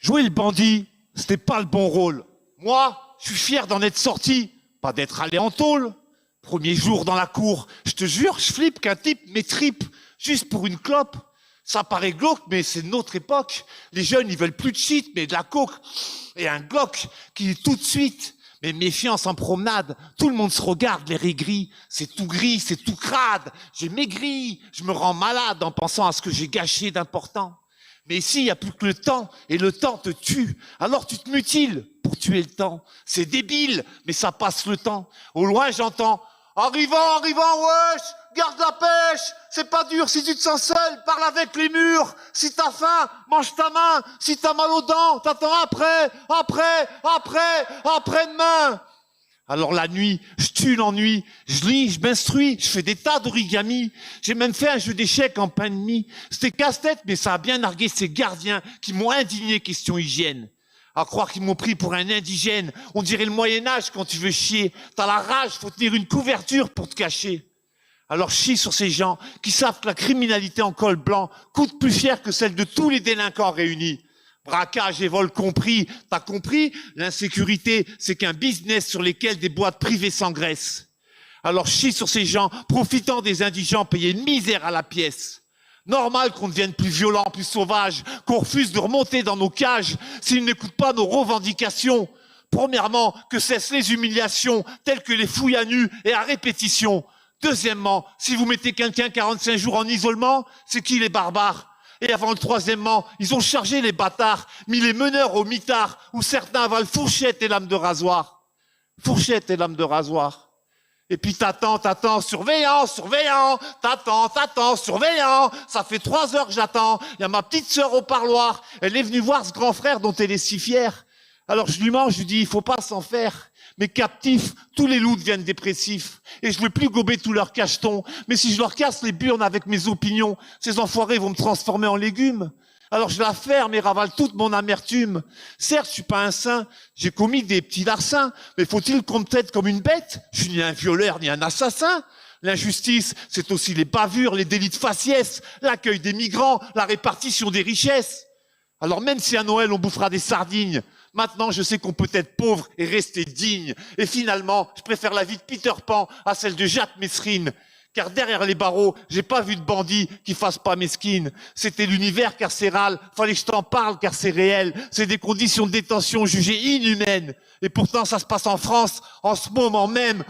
Jouer le bandit, c'était pas le bon rôle. Moi, je suis fier d'en être sorti, pas d'être allé en tôle. Premier jour dans la cour, je te jure, je flippe qu'un type m'étripe juste pour une clope. Ça paraît glauque, mais c'est notre époque. Les jeunes, ils veulent plus de shit, mais de la coke. Et un Glock qui tout de suite. Mais méfiance en promenade, tout le monde se regarde, les gris. C'est tout gris, c'est tout crade. J'ai maigri, je me rends malade en pensant à ce que j'ai gâché d'important. Mais ici, il n'y a plus que le temps, et le temps te tue. Alors tu te mutiles pour tuer le temps. C'est débile, mais ça passe le temps. Au loin, j'entends « Arrivant, wesh, garde la pêche, c'est pas dur si tu te sens seul, parle avec les murs. Si t'as faim, mange ta main. Si t'as mal aux dents, t'attends après-demain. » Alors la nuit, je tue l'ennui, je lis, je m'instruis, je fais des tas d'origami. J'ai même fait un jeu d'échecs en pain de mie. C'était casse-tête, mais ça a bien nargué ces gardiens qui m'ont indigné question hygiène. À croire qu'ils m'ont pris pour un indigène. On dirait le Moyen-Âge quand tu veux chier. T'as la rage, faut tenir une couverture pour te cacher. Alors chie sur ces gens qui savent que la criminalité en col blanc coûte plus cher que celle de tous les délinquants réunis. Braquage et vol compris, t'as compris? L'insécurité, c'est qu'un business sur lequel des boîtes privées s'engraissent. Alors chie sur ces gens, profitant des indigents payés une misère à la pièce. Normal qu'on devienne plus violent, plus sauvage, qu'on refuse de remonter dans nos cages s'ils n'écoutent pas nos revendications. Premièrement, que cessent les humiliations, telles que les fouilles à nu et à répétition. Deuxièmement, si vous mettez quelqu'un 45 jours en isolement, c'est qui les barbares? Et avant le troisièmement, ils ont chargé les bâtards, mis les meneurs au mitard, où certains avalent fourchette et lame de rasoir. Fourchette et lame de rasoir. Et puis t'attends, surveillant, t'attends, surveillant. Ça fait 3 heures que j'attends. Il y a ma petite sœur au parloir. Elle est venue voir ce grand frère dont elle est si fière. Alors je lui mens, je lui dis, il faut pas s'en faire. Mais captifs, tous les loups deviennent dépressifs. Et je veux plus gober tous leurs cachetons. Mais si je leur casse les burnes avec mes opinions, ces enfoirés vont me transformer en légumes. Alors je la ferme et ravale toute mon amertume. Certes, je suis pas un saint, j'ai commis des petits larcins, mais faut-il qu'on me traite comme une bête? Je suis ni un violeur ni un assassin. L'injustice, c'est aussi les bavures, les délits de faciès, l'accueil des migrants, la répartition des richesses. Alors même si à Noël on bouffera des sardines, maintenant je sais qu'on peut être pauvre et rester digne. Et finalement, je préfère la vie de Peter Pan à celle de Jacques Messrine. Car derrière les barreaux, j'ai pas vu de bandit qui fasse pas mesquine. C'était l'univers carcéral, fallait que je t'en parle car c'est réel. C'est des conditions de détention jugées inhumaines. Et pourtant ça se passe en France, en ce moment même.